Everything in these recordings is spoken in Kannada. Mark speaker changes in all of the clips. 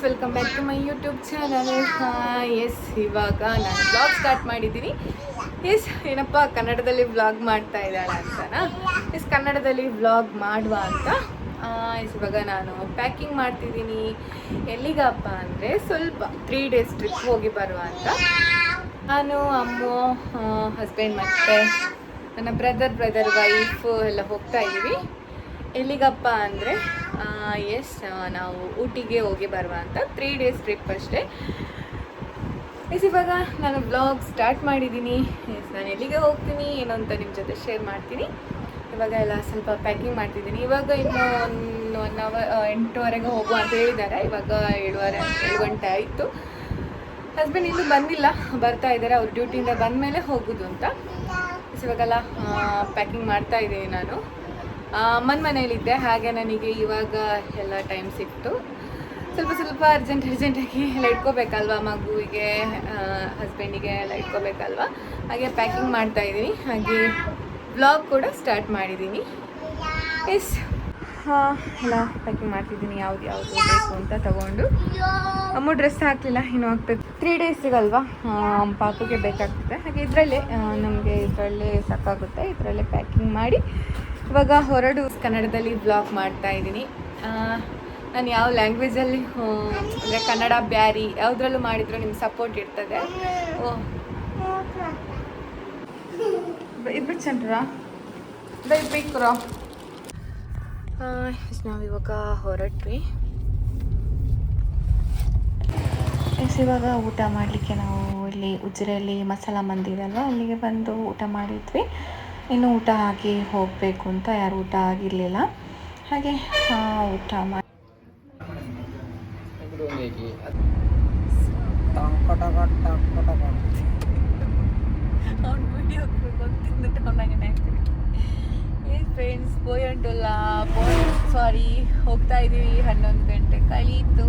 Speaker 1: Welcome back to my YouTube channel. Yes, ಇವಾಗ ನಾನು ಬ್ಲಾಗ್ ಸ್ಟಾರ್ಟ್ ಮಾಡಿದ್ದೀನಿ. ಎಸ್, ಏನಪ್ಪ ಕನ್ನಡದಲ್ಲಿ ಬ್ಲಾಗ್ ಮಾಡ್ತಾ ಇದ್ದಾಳೆ ಅಂತನಾ? ಎಸ್, ಕನ್ನಡದಲ್ಲಿ ಬ್ಲಾಗ್ ಮಾಡುವ ಅಂತ. ಇವಾಗ ನಾನು ಪ್ಯಾಕಿಂಗ್ ಮಾಡ್ತಿದ್ದೀನಿ. ಎಲ್ಲಿಗಪ್ಪ ಅಂದರೆ ಸ್ವಲ್ಪ 3 days ಟ್ರಿಪ್ ಹೋಗಿ ಬರುವ ಅಂತ. ನಾನು, ಅಮ್ಮ, ಹಸ್ಬೆಂಡ್ ಮತ್ತು ನನ್ನ ಬ್ರದರ್ ವೈಫ್ ಎಲ್ಲ ಹೋಗ್ತಾ ಇದ್ದೀವಿ. ಎಲ್ಲಿಗಪ್ಪ ಅಂದರೆ ಎಸ್, ನಾವು ಊಟಿಗೆ ಹೋಗಿ ಬರುವ ಅಂತ. 3 days ಟ್ರಿಪ್ ಅಷ್ಟೇ. ಎಸ್, ಇವಾಗ ನಾನು ಬ್ಲಾಗ್ ಸ್ಟಾರ್ಟ್ ಮಾಡಿದ್ದೀನಿ. ಎಸ್, ನಾನು ಎಲ್ಲಿಗೆ ಹೋಗ್ತೀನಿ ಏನೋ ಅಂತ ನಿಮ್ಮ ಜೊತೆ ಶೇರ್ ಮಾಡ್ತೀನಿ. ಇವಾಗ ಎಲ್ಲ ಸ್ವಲ್ಪ ಪ್ಯಾಕಿಂಗ್ ಮಾಡ್ತಿದ್ದೀನಿ. ಇವಾಗ ಇನ್ನು 1 hour 8:30 ಹೋಗುವ ಅಂತ ಹೇಳಿದ್ದಾರೆ. ಇವಾಗ 7 ಗಂಟೆ ಆಯಿತು. ಹಸ್ಬೆಂಡ್ ಇನ್ನೂ ಬಂದಿಲ್ಲ, ಬರ್ತಾ ಇದ್ದಾರೆ. ಅವ್ರು ಡ್ಯೂಟಿಯಿಂದ ಬಂದ ಮೇಲೆ ಹೋಗೋದು ಅಂತ. ಇವಾಗೆಲ್ಲ ಪ್ಯಾಕಿಂಗ್ ಮಾಡ್ತಾ ಇದ್ದೀನಿ. ನಾನು ಮನೇಲಿದ್ದೆ, ಹಾಗೆ ನನಗೆ ಇವಾಗ ಎಲ್ಲ ಟೈಮ್ ಸಿಕ್ತು. ಸ್ವಲ್ಪ ಅರ್ಜೆಂಟಾಗಿ ಎಲ್ಲ ಇಟ್ಕೋಬೇಕಲ್ವ, ಮಗುವಿಗೆ, ಹಸ್ಬೆಂಡಿಗೆ ಎಲ್ಲ ಇಟ್ಕೋಬೇಕಲ್ವ. ಹಾಗೆ ಪ್ಯಾಕಿಂಗ್ ಮಾಡ್ತಾ ಇದ್ದೀನಿ. ಹಾಗೆ ವ್ಲಾಗ್ ಕೂಡ ಸ್ಟಾರ್ಟ್ ಮಾಡಿದ್ದೀನಿ. ಎಸ್, ಎಲ್ಲ ಪ್ಯಾಕಿಂಗ್ ಮಾಡ್ತಿದ್ದೀನಿ. ಯಾವುದು ಬೇಕು ಅಂತ ತಗೊಂಡು. ಅಮ್ಮ ಡ್ರೆಸ್ ಹಾಕಲಿಲ್ಲ, ಇನ್ನೂ ಹಾಕ್ಬೇಕು. 3 daysಗಲ್ವಾ, ಪಾಪುಗೆ ಬೇಕಾಗ್ತದೆ. ಹಾಗೆ ನಮಗೆ ಇದರಲ್ಲೇ ಸಾಕಾಗುತ್ತೆ. ಇದರಲ್ಲೇ ಪ್ಯಾಕಿಂಗ್ ಮಾಡಿ ಇವಾಗ ಹೊರಡು. ಕನ್ನಡದಲ್ಲಿ ಬ್ಲಾಗ್ ಮಾಡ್ತಾ ಇದ್ದೀನಿ. ನಾನು ಯಾವ ಲ್ಯಾಂಗ್ವೇಜಲ್ಲಿ ಅಂದರೆ ಕನ್ನಡ, ಬ್ಯಾರಿ ಯಾವುದ್ರಲ್ಲೂ ಮಾಡಿದ್ರು ನಿಮ್ಗೆ ಸಪೋರ್ಟ್ ಇರ್ತದೆ. ಇದು ಚಂದ್ರ ಬೇಕುರ. ನಾವಿವಾಗ ಹೊರಟ್ವಿ. ಇವಾಗ ಊಟ ಮಾಡಲಿಕ್ಕೆ ನಾವು ಇಲ್ಲಿ ಉಜಿರೆಯಲ್ಲಿ ಮಸಾಲ ಮಂದಿ ಇದಲ್ವ, ಅಲ್ಲಿಗೆ ಬಂದು ಊಟ ಮಾಡಿದ್ವಿ. ಇನ್ನು ಊಟ ಆಗಿ ಹೋಗಬೇಕು ಅಂತ, ಯಾರು ಊಟ ಆಗಿರಲಿಲ್ಲ. ಹಾಗೆ ಊಟ ಮಾಡಿ ಫ್ರೆಂಡ್ಸ್ ಹೋಗ್ತಾ ಇದ್ದೀವಿ. 11 ಗಂಟೆ ಕಳೀತು.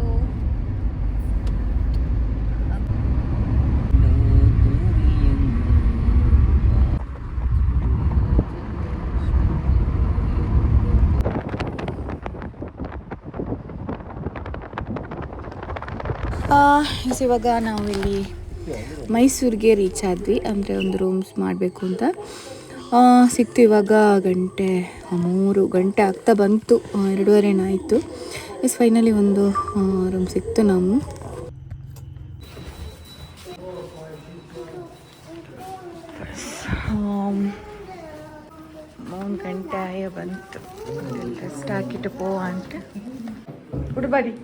Speaker 1: ಇವಾಗ ನಾವು ಇಲ್ಲಿ ಮೈಸೂರಿಗೆ ರೀಚ್ ಆದ್ವಿ. ಅಂದರೆ ಒಂದು ರೂಮ್ಸ್ ಮಾಡಬೇಕು ಅಂತ ಸಿಕ್ತು. ಇವಾಗ 3 ಗಂಟೆ ಆಗ್ತಾ ಬಂತು, 2:30 ಆಯಿತು. ಫೈನಲಿ ಒಂದು ರೂಮ್ ಸಿಕ್ತು. ನಾವು 3 ಗಂಟೆ ಬಂತು. ರೆಸ್ಟ್ ಹಾಕಿಟ್ಟು ಪೋವ ಅಂತ ಹುಡುಬಾಡಿ.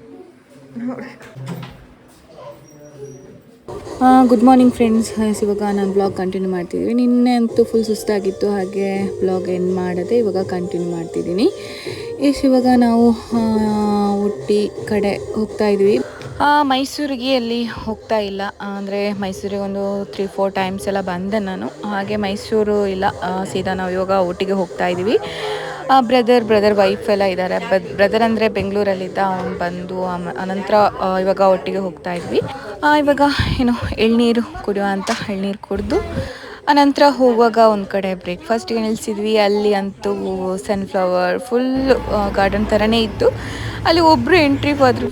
Speaker 1: Good morning friends. ಇವಾಗ ನಾನು ಬ್ಲಾಗ್ ಕಂಟಿನ್ಯೂ ಮಾಡ್ತಿದ್ದೀನಿ. ನಿನ್ನೆ ಅಂತೂ ಫುಲ್ ಸುಸ್ತಾಗಿತ್ತು, ಹಾಗೆ ಬ್ಲಾಗ್ ಎಂಡ್ ಮಾಡದೆ ಇವಾಗ ಕಂಟಿನ್ಯೂ ಮಾಡ್ತಿದ್ದೀನಿ. ಇವಾಗ ನಾವು ಊಟಿ ಕಡೆ ಹೋಗ್ತಾ ಇದ್ವಿ. ಮೈಸೂರಿಗೆ ಅಲ್ಲಿ ಹೋಗ್ತಾ ಇಲ್ಲ, ಅಂದರೆ ಮೈಸೂರಿಗೆ ಒಂದು 3-4 ಟೈಮ್ಸ್ ಎಲ್ಲ ಬಂದೆ ನಾನು. ಹಾಗೆ ಮೈಸೂರು ಇಲ್ಲ, ಸೀದಾ ನಾವು ಇವಾಗ ಊಟಿಗೆ ಹೋಗ್ತಾ ಇದ್ದೀವಿ. ಬ್ರದರ್ ವೈಫ್ ಎಲ್ಲ ಇದ್ದಾರೆ. ಬ್ರದರ್ ಅಂದರೆ ಬೆಂಗಳೂರಲ್ಲಿದ್ದ, ಅವ್ನು ಬಂದು ಅನಂತರ ಇವಾಗ ಒಟ್ಟಿಗೆ ಹೋಗ್ತಾ ಇದ್ವಿ. ಇವಾಗ ಎಳ್ನೀರು ಕುಡಿಯುವ ಅಂತ ಎಳ್ನೀರು ಕುಡಿದು ಅನಂತರ ಹೋಗುವಾಗ ಒಂದು ಕಡೆ ಬ್ರೇಕ್ಫಾಸ್ಟ್ಗೆ ನಿಲ್ಲಿಸಿದ್ವಿ. ಅಲ್ಲಿ ಅಂತೂ ಸನ್ಫ್ಲವರ್ ಫುಲ್ ಗಾರ್ಡನ್ ಥರನೇ ಇತ್ತು. ಅಲ್ಲಿ ಒಬ್ಬರು ಎಂಟ್ರಿ ಹೋದ್ರು,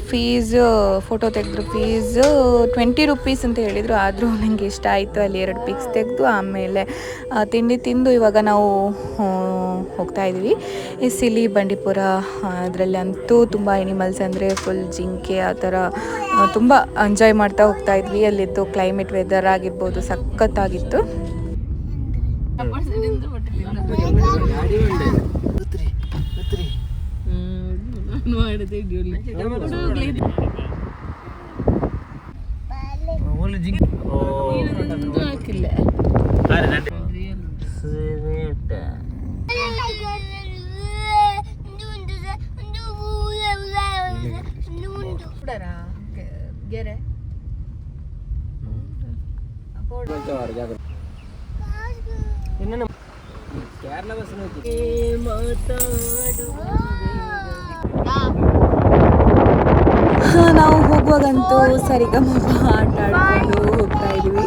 Speaker 1: ಫೋಟೋ ತೆಗೆದ್ರು, ಫೀಸ್ 20 rupees ಅಂತ ಹೇಳಿದರು. ಆದರೂ ನನಗೆ ಇಷ್ಟ ಆಯಿತು. ಅಲ್ಲಿ 2 ಪಿಕ್ಸ್ ತೆಗೆದು ಆಮೇಲೆ ತಿಂಡಿ ತಿಂದು ಇವಾಗ ನಾವು ಹೋಗ್ತಾ ಇದ್ದೀವಿ. ಈ ಸಿಲಿ ಬಂಡೀಪುರ, ಅದರಲ್ಲಿ ಅಂತೂ ತುಂಬ ಎನಿಮಲ್ಸ್, ಅಂದರೆ ಫುಲ್ ಜಿಂಕೆ ಆ ಥರ ತುಂಬ ಎಂಜಾಯ್ ಮಾಡ್ತಾ ಹೋಗ್ತಾ ಇದ್ವಿ. ಅಲ್ಲಿದ್ದು ಕ್ಲೈಮೇಟ್, ವೆದರ್ ಆಗಿರ್ಬೋದು ಸಖತ್ತಾಗಿತ್ತು. ಗೆರೆ ಕೇರಳ ಬಸ್ ನಾವು ಹೋಗುವಾಗಂತೂ ಸರಿಗಮಪ ಆಟ ಆಡ್ಕೊಂಡು ಹೋಗ್ತಾ ಇದ್ವಿ.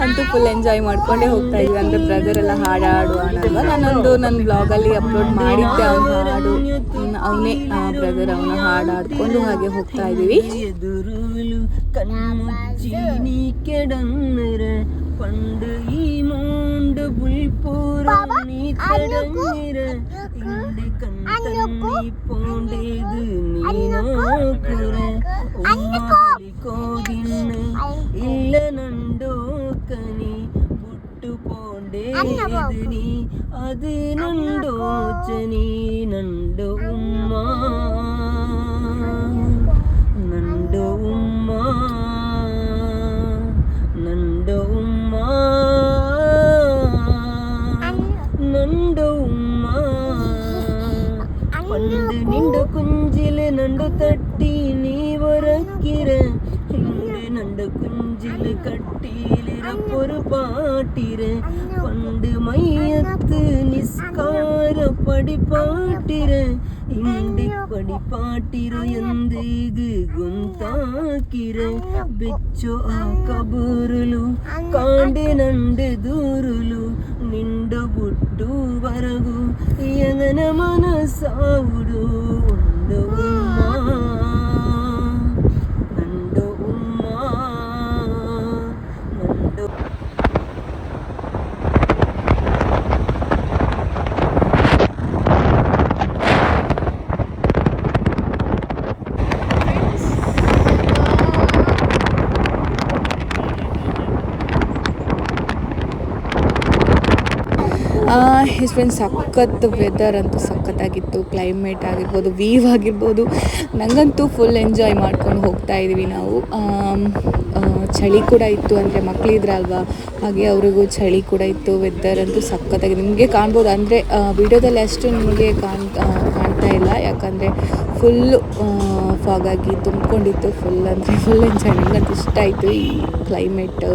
Speaker 1: ಅಂತೂ ಫುಲ್ ಎಂಜಾಯ್ ಮಾಡ್ಕೊಂಡೇ ಹೋಗ್ತಾ ಇದ್ವಿ. ಅಂದರೆ ಬ್ರದರ್ ಎಲ್ಲ ಹಾಡಾಡುವ ಅಲ್ವಾ, ನನ್ನ ಬ್ಲಾಗಲ್ಲಿ ಅಪ್ಲೋಡ್ ಮಾಡಿದ್ದೆ ಅವನ ಹಾಡು. ಅವನೇ ಬ್ರದರ್ ಅವನ ಹಾಡಾಡ್ಕೊಂಡು ಹಾಗೆ ಹೋಗ್ತಾ ಇದ್ದೀವಿ. പണ്ട് ഈ മോണ്ട് പുൽപ്പൂരണി തടങ്ങിര ഇന്റെ കണ്ണി പോണ്ടേത് നീനാക്കുര ഉമ്മി കോദിന്ന് ഇല്ല നണ്ടോക്കനി ബുട്ടു പോണ്ടേത് നീ അത് നണ്ടോച്ചനി നണ്ടോ ഉമ്മ നണ്ടോ ഉമ്മ നണ്ടോ ഉമ്മ നണ്ടോ ഉമ്മ പണ്ട് നിന്റെ കുഞ്ചില് നണ്ടു തട്ടി നീ വരക്കിര നിന്റെ നണ്ടു കുഞ്ചില് കട്ടിയിലിര പൊരു പാട്ടിര പണ്ട് മയ്യത്ത് നിസ്കാര പടിപ്പാട്ടിര ಇಂಡಿ ಪಡಿ ಪಾಟಿರೋ ಎಂದಿಗೂ ಗುಂತಾಕಿರ ಬೆಚ್ಚೋ ಆ ಕಬೂರುಲು ಕಾಂಡೆ ನಂಡೆ ದೂರುಲು ನಿಂಡ ಬುಟ್ಟು ವರಗು ಯಂಗನ ಮನಸಾವುಡು ಉಂಡು ಉಮ್ಮ ನಂಡು ಉಮ್ಮ ನಂಡು ಇಷ್ಟು ಸಖತ್ ವೆದರ್ ಅಂತೂ ಸಖತ್ತಾಗಿತ್ತು. ಕ್ಲೈಮೇಟ್ ಆಗಿರ್ಬೋದು, ವೀವ್ ಆಗಿರ್ಬೋದು, ನನಗಂತೂ ಫುಲ್ ಎಂಜಾಯ್ ಮಾಡ್ಕೊಂಡು ಹೋಗ್ತಾ ಇದ್ದೀವಿ ನಾವು. ಚಳಿ ಕೂಡ ಇತ್ತು, ಅಂದರೆ ಮಕ್ಕಳಿದ್ರಲ್ವ ಹಾಗೆ ಅವ್ರಿಗೂ ಚಳಿ ಕೂಡ ಇತ್ತು. ವೆದರ್ ಅಂತೂ ಸಖತ್ತಾಗಿ ನಿಮಗೆ ಕಾಣ್ಬೋದು. ಅಂದರೆ ವಿಡಿಯೋದಲ್ಲಿ ಅಷ್ಟು ನಿಮಗೆ ಕಾಣ್ತಾ ಇಲ್ಲ, ಯಾಕಂದರೆ ಫುಲ್ಲು ಫಾಗಾಗಿ ತುಂಬಿಕೊಂಡಿತ್ತು. ಫುಲ್ ಎಂಜಾಯ್, ನನಗಂತೂ ಇಷ್ಟ ಆಯಿತು ಈ ಕ್ಲೈಮೇಟ್,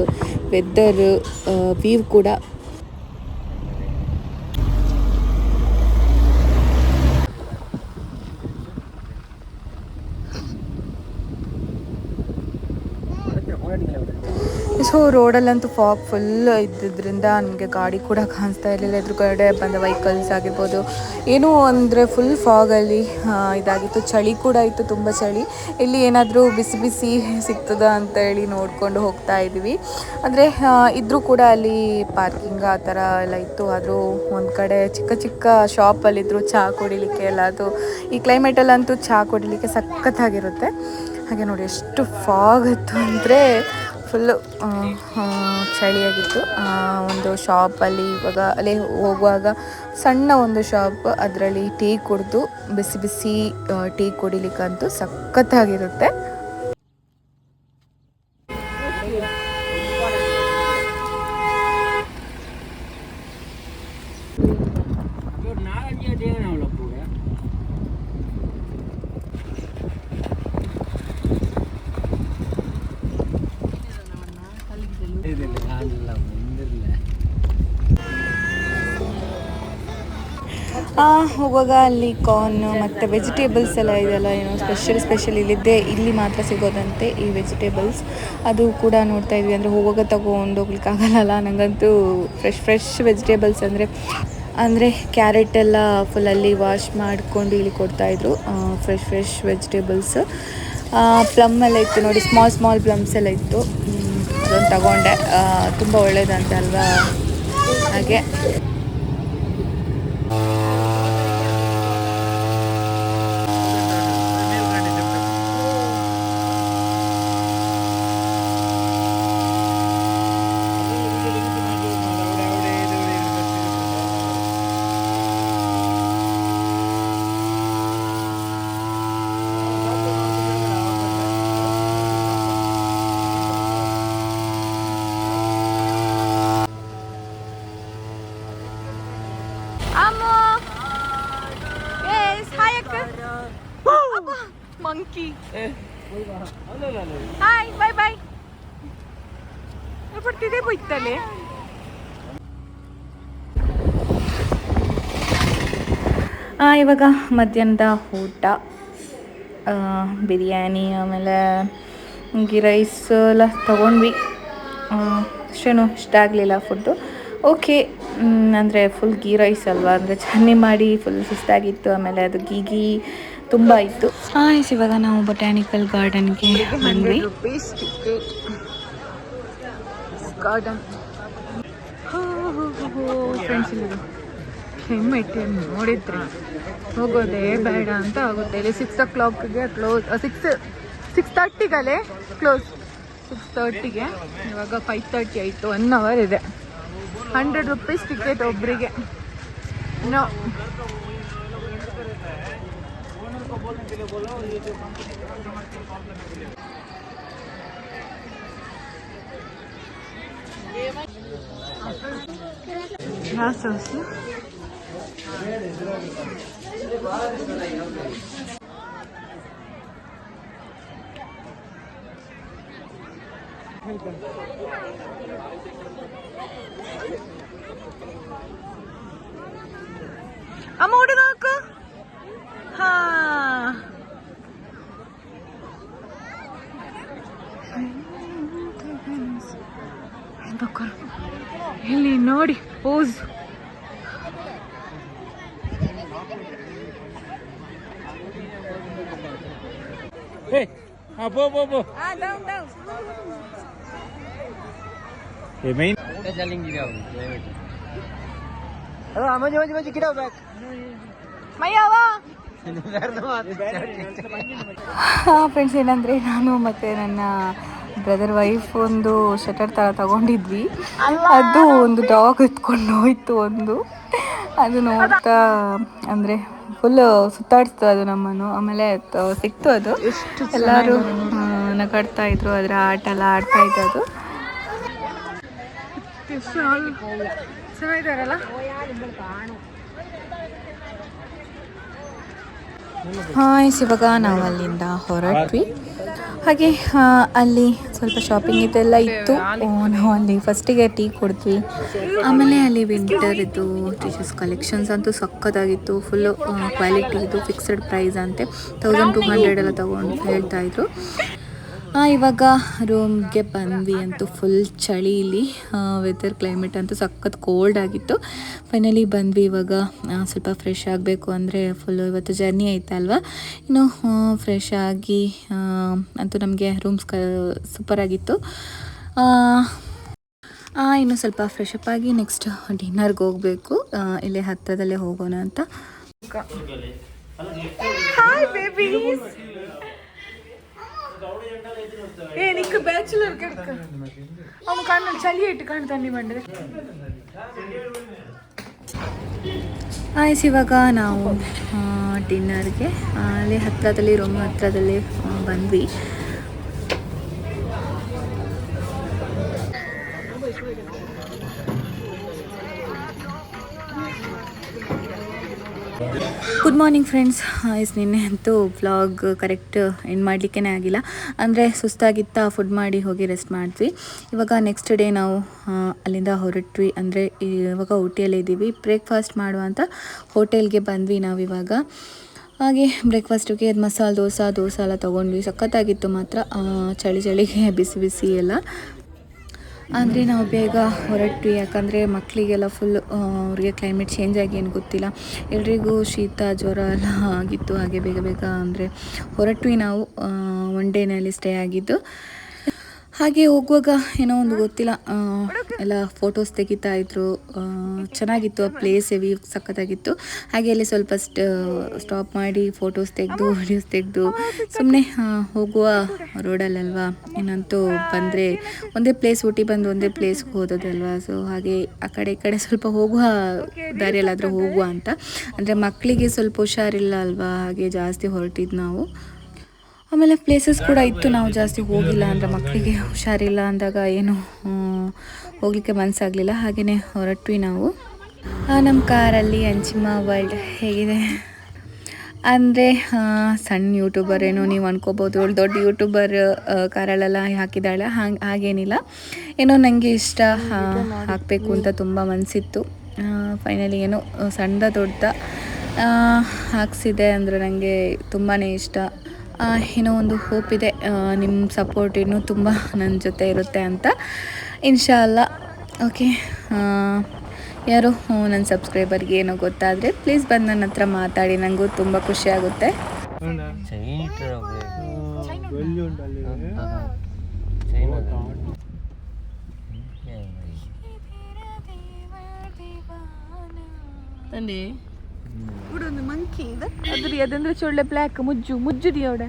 Speaker 1: ವೆದರ್, ವೀವ್ ಕೂಡ. ಸೊ ರೋಡಲ್ಲಂತೂ ಫಾಗ್ ಫುಲ್ ಇದ್ದಿದ್ದರಿಂದ ನನಗೆ ಗಾಡಿ ಕೂಡ ಕಾಣಿಸ್ತಾ ಇರಲಿಲ್ಲ. ಎದುರುಗಡೆ ಬಂದ ವೆಹಿಕಲ್ಸ್ ಆಗಿರ್ಬೋದು, ಏನೂ ಅಂದರೆ ಫುಲ್ ಫಾಗಲ್ಲಿ ಇದಾಗಿತ್ತು. ಚಳಿ ಕೂಡ ಇತ್ತು, ತುಂಬ ಚಳಿ. ಇಲ್ಲಿ ಏನಾದರೂ ಬಿಸಿ ಬಿಸಿ ಸಿಗ್ತದ ಅಂತ ಹೇಳಿ ನೋಡಿಕೊಂಡು ಹೋಗ್ತಾ ಇದ್ವಿ. ಅಂದರೆ ಇದ್ದರೂ ಕೂಡ ಅಲ್ಲಿ ಪಾರ್ಕಿಂಗ್ ಆ ಥರ ಎಲ್ಲ ಇತ್ತು. ಆದರೂ ಒಂದು ಕಡೆ ಚಿಕ್ಕ ಚಿಕ್ಕ ಶಾಪಲ್ಲಿದ್ದರು ಚಹಾ ಕುಡಿಲಿಕ್ಕೆ ಎಲ್ಲ. ಅದು ಈ ಕ್ಲೈಮೇಟಲ್ಲಂತೂ ಚಹಾ ಕುಡಿಲಿಕ್ಕೆ ಸಖತ್ತಾಗಿರುತ್ತೆ. ಹಾಗೆ ನೋಡಿ ಎಷ್ಟು ಫಾಗ್ ಇತ್ತು ಅಂದರೆ ಫುಲ್ಲು ಚಳಿಯಾಗಿತ್ತು. ಒಂದು ಶಾಪಲ್ಲಿ ಇವಾಗ ಅಲ್ಲಿ ಹೋಗುವಾಗ ಸಣ್ಣ ಒಂದು ಶಾಪ್, ಅದರಲ್ಲಿ ಟೀ ಕುಡಿದು ಬಿಸಿ ಬಿಸಿ ಟೀ ಕುಡಿಲಿಕ್ಕಂತೂ ಸಖತ್ತಾಗಿರುತ್ತೆ. ಹೋಗುವಾಗ ಅಲ್ಲಿ ಕಾರ್ನ್ ಮತ್ತು ವೆಜಿಟೇಬಲ್ಸ್ ಎಲ್ಲ ಇದೆಲ್ಲ ಏನೋ ಸ್ಪೆಷಲ್ ಇಲ್ಲಿದ್ದೆ, ಇಲ್ಲಿ ಮಾತ್ರ ಸಿಗೋದಂತೆ ಈ ವೆಜಿಟೇಬಲ್ಸ್. ಅದು ಕೂಡ ನೋಡ್ತಾ ಇದ್ವಿ. ಅಂದರೆ ಹೋಗುವಾಗ ಹೋಗ್ಲಿಕ್ಕಾಗಲ್ಲ. ನನಗಂತೂ ಫ್ರೆಶ್ ವೆಜಿಟೇಬಲ್ಸ್ ಅಂದರೆ ಕ್ಯಾರೆಟ್ ಎಲ್ಲ ಫುಲ್ಲಲ್ಲಿ ವಾಶ್ ಮಾಡಿಕೊಂಡು ಇಲ್ಲಿ ಕೊಡ್ತಾಯಿದ್ರು. Fresh vegetables. ಪ್ಲಮ್ ಎಲ್ಲ ಇತ್ತು ನೋಡಿ, ಸ್ಮಾಲ್ ಪ್ಲಮ್ಸ್ ಎಲ್ಲ ಇತ್ತು. ಅದನ್ನು ತಗೊಂಡೆ. ತುಂಬ ಒಳ್ಳೆಯದಂತೆ ಅಲ್ವಾ. ಹಾಗೆ monkey. Hi, bye. ಬರ್ತಿದೆ ಬೈತಲೆ. ಇವಾಗ ಮಧ್ಯಾಹ್ನದ ಊಟ, ಬಿರಿಯಾನಿ, ಆಮೇಲೆ ಗೀ ರೈಸ್ ಎಲ್ಲ ತೊಗೊಂಡ್ವಿ. ಅಷ್ಟೇನು ಇಷ್ಟ ಆಗಲಿಲ್ಲ ಫುಡ್ಡು. ಓಕೆ, ಅಂದರೆ ಫುಲ್ ಗೀ ರೈಸ್ ಅಲ್ವಾ, ಅಂದರೆ ಚಟ್ನಿ ಮಾಡಿ ಫುಲ್ ಸುಸ್ತಾಗಿತ್ತು. ಆಮೇಲೆ ಅದು ಗೀ ತುಂಬ ಇತ್ತು. ಇವಾಗ ನಾವು ಬೊಟ್ಯಾನಿಕಲ್ ಗಾರ್ಡನ್ಗೆ ಬಂದ್ವಿ. ಗಾರ್ಡನ್ ಫ್ರೆಂಡ್ಸ್, ಇಲ್ಲಿ ಹೆಮ್ಮೆಟ್ಟೆ ನೋಡಿದ್ರಿ ಹೋಗೋದೇ ಬೇಡ ಅಂತ ಆಗುತ್ತೆ. ಇಲ್ಲಿ 6 o'clockಗೆ ಕ್ಲೋಸ್, 6:30ಗಲ್ಲೇ ಕ್ಲೋಸ್, 6:30ಗೆ. ಇವಾಗ 5:30 ಆಯಿತು. 1 hour ಇದೆ. 100 rupees ಟಿಕೆಟ್ ಒಬ್ಬರಿಗೆ. ನೋ ಅಮ್ಮ ಹುಡುಗ ಹಾಕು. ಹಾ, ಇಲ್ಲಿ ನೋಡಿ ಪೋಸ್. ಫ್ರೆಂಡ್ಸ್, ಏನಂದರೆ ನಾನು ಮತ್ತು ನನ್ನ ಬ್ರದರ್ ವೈಫ್ ಒಂದು ಶಟರ್ ಥರ ತಗೊಂಡಿದ್ವಿ. ಅದು ಒಂದು ಡಾಗ್ ಎತ್ಕೊಂಡು ಹೋಯ್ತು. ಅದು ನೋಡ್ತಾ ಅಂದರೆ ಫುಲ್ ಸುತ್ತಾಡಿಸ್ತು ಅದು ನಮ್ಮನ್ನು. ಆಮೇಲೆ ಸಿಕ್ತು. ಅದು ಎಲ್ಲರೂ ನಗಾಡ್ತಾ ಇದ್ರು. ಅದರ ಆಟ ಎಲ್ಲ ಆಡ್ತಾ ಇತ್ತು. ಅದು ಚೆನ್ನಾಗಿದ್ದಾರಲ್ಲ. ಇವಾಗ ನಾವು ಅಲ್ಲಿಂದ ಹೊರಟ್ವಿ. ಹಾಗೆ ಅಲ್ಲಿ ಸ್ವಲ್ಪ ಶಾಪಿಂಗ್ ಇದೆಲ್ಲ ಇತ್ತು. ನಾವು ಅಲ್ಲಿ ಫಸ್ಟಿಗೆ ಟೀ ಕೊಡ್ತೀವಿ. ಆಮೇಲೆ ಅಲ್ಲಿ ವಿಂಟರ್ ಟೀಚರ್ಸ್ ಕಲೆಕ್ಷನ್ಸ್ ಅಂತೂ ಸಕ್ಕತ್ತಾಗಿತ್ತು. ಫುಲ್ಲು ಕ್ವಾಲಿಟಿ ಇದು, ಫಿಕ್ಸ್ಡ್ ಪ್ರೈಸ್ ಅಂತೆ. 1200 ಎಲ್ಲ ತಗೊಂಡು ಹೇಳ್ತಾಯಿದ್ರು. ಇವಾಗ ರೂಮ್ಗೆ ಬಂದ್ವಿ. ಅಂತೂ ಫುಲ್ ಚಳಿ ಇಲ್ಲಿ. ವೆದರ್ ಕ್ಲೈಮೇಟ್ ಅಂತೂ ಸಖತ್ ಕೋಲ್ಡ್ ಆಗಿತ್ತು. ಫೈನಲಿ ಬಂದ್ವಿ. ಇವಾಗ ಸ್ವಲ್ಪ ಫ್ರೆಶ್ ಆಗಬೇಕು, ಅಂದರೆ ಫುಲ್ಲು ಇವತ್ತು ಜರ್ನಿ ಆಯ್ತಲ್ವ. ಇನ್ನು ಫ್ರೆಶ್ ಆಗಿ ಅಂತೂ ನಮಗೆ ರೂಮ್ಸ್ ಸೂಪರಾಗಿತ್ತು. ಇನ್ನು ಸ್ವಲ್ಪ ಫ್ರೆಶ್ ಅಪ್ ಆಗಿ ನೆಕ್ಸ್ಟ್ ಡಿನ್ನರ್ಗೆ ಹೋಗಬೇಕು. ಇಲ್ಲೇ ಹತ್ತಿರದಲ್ಲೇ ಹೋಗೋಣ ಅಂತ. Hi babies. ಏನಿಕ್ಕ ಬ್ಯಾಚುಲರ್ ಕಡ್ಕ ಅವ ಕಣ್ಣಲ್ಲಿ ಚಳಿ ಇಟ್ಟು ಕಾಣ್ತಾನೆ ಬಂದ್ರೆ. ಇವಾಗ ನಾವು ಡಿನ್ನರ್ಗೆ ಅಲ್ಲಿ ಹತ್ತಿರದಲ್ಲಿ ರೂಮ್ ಹತ್ತಿರದಲ್ಲಿ ಬಂದ್ವಿ. Good morning friends. ನಿನ್ನೆ ಅಂತೂ ವ್ಲಾಗ್ ಕರೆಕ್ಟ್ ಎಂಡ್ ಮಾಡಲಿಕ್ಕೇ ಆಗಿಲ್ಲ. ಅಂದರೆ ಸುಸ್ತಾಗಿತ್ತಾ, ಫುಡ್ ಮಾಡಿ ಹೋಗಿ ರೆಸ್ಟ್ ಮಾಡಿದ್ವಿ. ಇವಾಗ ನೆಕ್ಸ್ಟ್ ಡೇ ನಾವು ಅಲ್ಲಿಂದ ಹೊರಟ್ವಿ. ಅಂದರೆ ಇವಾಗ ಊಟಿಯಲ್ಲೇ ಇದ್ದೀವಿ. ಬ್ರೇಕ್ಫಾಸ್ಟ್ ಮಾಡುವಂಥ ಹೋಟೆಲ್ಗೆ ಬಂದ್ವಿ ನಾವಿವಾಗ. ಹಾಗೆ ಬ್ರೇಕ್ಫಾಸ್ಟಿಗೆ ಮಸಾಲೆ ದೋಸೆ ಎಲ್ಲ ತೊಗೊಂಡ್ವಿ. ಸಖತ್ತಾಗಿತ್ತು ಮಾತ್ರ. ಚಳಿಗೆ ಬಿಸಿ ಎಲ್ಲ. ಅಂದರೆ ನಾವು ಬೇಗ ಹೊರಟ್ವಿ. ಯಾಕಂದರೆ ಮಕ್ಕಳಿಗೆಲ್ಲ ಫುಲ್ ಅವ್ರಿಗೆ ಕ್ಲೈಮೇಟ್ ಚೇಂಜ್ ಆಗಿ ಏನು ಗೊತ್ತಿಲ್ಲ, ಎಲ್ರಿಗೂ ಶೀತ ಜ್ವರ ಎಲ್ಲ ಆಗಿತ್ತು. ಹಾಗೆ ಬೇಗ ಅಂದರೆ ಹೊರಟ್ವಿ ನಾವು. 1 ಡೇನಲ್ಲಿ ಸ್ಟೇ ಆಗಿದ್ದು. ಹಾಗೆ ಹೋಗುವಾಗ ಏನೋ ಒಂದು ಗೊತ್ತಿಲ್ಲ, ಎಲ್ಲ ಫೋಟೋಸ್ ತೆಗಿತಾ ಇದ್ರು. ಚೆನ್ನಾಗಿತ್ತು ಆ ಪ್ಲೇಸ್, ವ್ಯೂ ಸಖತ್ತಾಗಿತ್ತು. ಹಾಗೆ ಅಲ್ಲಿ ಸ್ವಲ್ಪ ಸ್ಟಾಪ್ ಮಾಡಿ ಫೋಟೋಸ್ ತೆಗೆದು ವಿಡಿಯೋಸ್ ತೆಗೆದು ಸುಮ್ಮನೆ ಹೋಗುವ ರೋಡಲ್ಲಲ್ವಾ, ಏನಂತೂ ಬಂದರೆ ಒಂದೇ ಪ್ಲೇಸ್, ಊಟಿ ಬಂದು ಒಂದೇ ಪ್ಲೇಸ್ಗೆ ಹೋದದಲ್ವಾ. ಸೊ ಹಾಗೆ ಆ ಕಡೆ ಈ ಕಡೆ ಸ್ವಲ್ಪ ಹೋಗುವ ದಾರಿಯಲ್ಲಾದರೂ ಹೋಗುವ ಅಂತ. ಅಂದರೆ ಮಕ್ಕಳಿಗೆ ಸ್ವಲ್ಪ ಹುಷಾರಿಲ್ಲ ಅಲ್ವಾ, ಹಾಗೆ ಜಾಸ್ತಿ ಹೊರಟಿದ್ದು ನಾವು. ಆಮೇಲೆ ಪ್ಲೇಸಸ್ ಕೂಡ ಇತ್ತು, ನಾವು ಜಾಸ್ತಿ ಹೋಗಿಲ್ಲ. ಅಂದರೆ ಮಕ್ಕಳಿಗೆ ಹುಷಾರಿಲ್ಲ ಅಂದಾಗ ಏನು ಹೋಗಲಿಕ್ಕೆ ಮನಸ್ಸಾಗಲಿಲ್ಲ. ಹಾಗೆಯೇ ಹೊರಟ್ವಿ ನಾವು. ನಮ್ಮ ಕಾರಲ್ಲಿ ಅಂಚಿಮ್ಮ ವರ್ಲ್ಡ್ ಹೇಗಿದೆ ಅಂದರೆ ಸಣ್ಣ ಯೂಟ್ಯೂಬರ್ ಏನೋ ನೀವು ಅನ್ಕೋಬೋದು, ದೊಡ್ಡ ಯೂಟ್ಯೂಬರ್ ಕಾರಲ್ಲೆಲ್ಲ ಹಾಕಿದ್ದಾಳೆ. ಹಾಗೇನಿಲ್ಲ, ಏನೋ ನನಗೆ ಇಷ್ಟ ಹಾಕಬೇಕು ಅಂತ ತುಂಬ ಮನಸ್ಸಿತ್ತು. ಫೈನಲಿ ಏನೋ ಸಣ್ಣದ ದೊಡ್ಡ ಹಾಕ್ಸಿದೆ. ಅಂದರೆ ನನಗೆ ತುಂಬಾ ಇಷ್ಟ. ಏನೋ ಒಂದು ಹೋಪ್ ಇದೆ, ನಿಮ್ಮ ಸಪೋರ್ಟ್ ಇನ್ನೂ ತುಂಬ ನನ್ನ ಜೊತೆ ಇರುತ್ತೆ ಅಂತ. ಇನ್ಶಾಲ್ಲ. ಓಕೆ, ಯಾರು ನನ್ನ ಸಬ್ಸ್ಕ್ರೈಬರ್ಗೆ ಏನೋ ಗೊತ್ತಾದರೆ ಪ್ಲೀಸ್ ಬಂದು ನನ್ನ ಹತ್ರ ಮಾತಾಡಿ, ನನಗೂ ತುಂಬ ಖುಷಿ ಆಗುತ್ತೆ. ഇവിടെ ഒന്ന് ಮಂಕಿ ಇದೆ ಅದ್ರಿ ಅದಂದ್ರೆ ಚೊಳ್ಳೆ ಬ್ಲ್ಯಾಕ್ ಮುಜ್ಜುದಿ ಅವಡೆ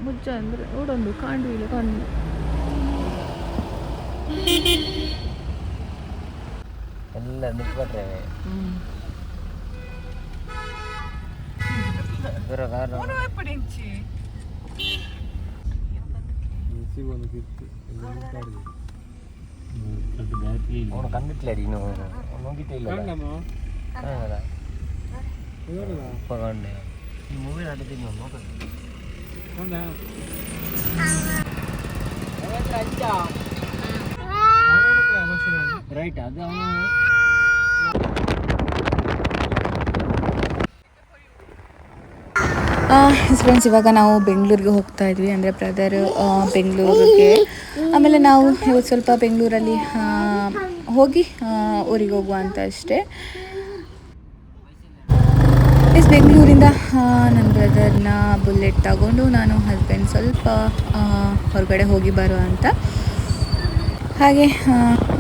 Speaker 1: ಮುಜ್ಜ ಅಂದ್ರೆ ಓಡೊಂದು ಕಾಂಡು ಇಲ್ಲ ಕಾಂಡು
Speaker 2: ಎಲ್ಲ ನಿಂತ್ಬಿಟ್ರೆ ಕಂಡಿಟ್ಲ ರೀ ನೋಗಿಟ್ಟೇ ಇಲ್ಲ ಪಗೊಂಡೆ ಈ ಮೂವಿ ಆಡಿದ್ದೀನಿ ನೋಡ್ರಿ ರೈಟ್ ಅದು
Speaker 1: ಫ್ರೆಂಡ್ಸ್, ಇವಾಗ ನಾವು ಬೆಂಗಳೂರಿಗೆ ಹೋಗ್ತಾ ಇದ್ವಿ, ಅಂದರೆ ಬ್ರದರ್ ಬೆಂಗಳೂರಿಗೆ. ಆಮೇಲೆ ನಾವು ಇವತ್ತು ಸ್ವಲ್ಪ ಬೆಂಗಳೂರಲ್ಲಿ ಹೋಗಿ ಊರಿಗೆ ಹೋಗುವ ಅಂತ ಅಷ್ಟೇ. ಬೆಂಗಳೂರಿಂದ ನನ್ನ ಬ್ರದರ್ನ ಬುಲೆಟ್ ತಗೊಂಡು ನಾನು ಹಸ್ಬೆಂಡ್ ಸ್ವಲ್ಪ ಹೊರಗಡೆ ಹೋಗಿ ಬರೋ ಅಂತ. ಹಾಗೆ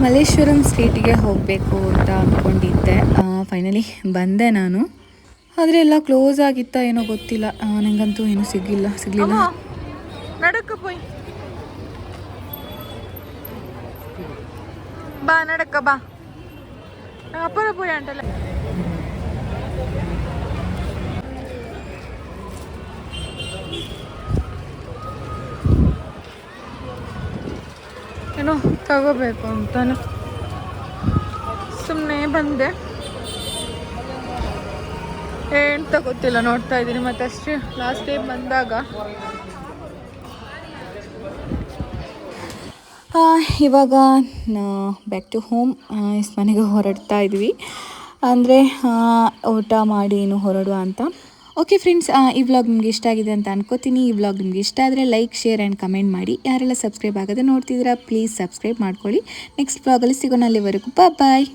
Speaker 1: ಮಲ್ಲೇಶ್ವರಂ ಸ್ಟ್ರೀಟಿಗೆ ಹೋಗಬೇಕು ಅಂತ ಅಂದ್ಕೊಂಡಿದ್ದೆ. ಫೈನಲಿ ಬಂದೆ ನಾನು, ಆದರೆ ಎಲ್ಲ ಕ್ಲೋಸ್ ಆಗಿತ್ತಾ ಏನೋ ಗೊತ್ತಿಲ್ಲ, ನನಗಂತೂ ಏನೂ ಸಿಗಲಿಲ್ಲ. ನಡಕ್ಕ ಪೋಯ್ ಬಾ, ನಡಕ್ಕ ಬಾ, ಅಪ್ಪರ ಪೋಯ್ ಅಂಟಲ್ಲ. ಏನೋ ತಗೋಬೇಕು ಅಂತಾನೆ ಸುಮ್ಮನೆ ಬಂದೆ. ಏನು ತಗೋತಿಲ್ಲ, ನೋಡ್ತಾ ಇದ್ದೀನಿ. ಮತ್ತೆ ಅಷ್ಟೇ ಲಾಸ್ಟ್ ಟೈಮ್ ಬಂದಾಗ. ಇವಾಗ ಬ್ಯಾಕ್ ಟು ಹೋಮ್ ಮನೆಗೆ ಹೊರಡ್ತಾ ಇದ್ವಿ, ಅಂದರೆ ಊಟ ಮಾಡಿ ಏನು ಹೊರಡುವ ಅಂತ. ಓಕೆ ಫ್ರೆಂಡ್ಸ್, ಈ ವ್ಲಾಗ್ ನಿಮ್ಗೆ ಇಷ್ಟ ಆಗಿದೆ ಅಂತ ಅನ್ಕೋತೀನಿ. ಈ ವ್ಲಾಗ್ ನಿಮ್ಗೆ ಇಷ್ಟ ಆದರೆ ಲೈಕ್, ಶೇರ್ ಆ್ಯಂಡ್ ಕಮೆಂಟ್ ಮಾಡಿ. ಯಾರೆಲ್ಲ ಸಬ್ಸ್ಕ್ರೈಬ್ ಆಗದೆ ನೋಡ್ತಿದ್ದೀರಾ ಪ್ಲೀಸ್ ಸಬ್ಸ್ಕ್ರೈಬ್ ಮಾಡ್ಕೊಳ್ಳಿ. ನೆಕ್ಸ್ಟ್ ವ್ಲಾಗಲ್ಲಿ ಸಿಗೋಣ, ಅಲ್ಲಿವರೆಗೂ ಬಾಯ್.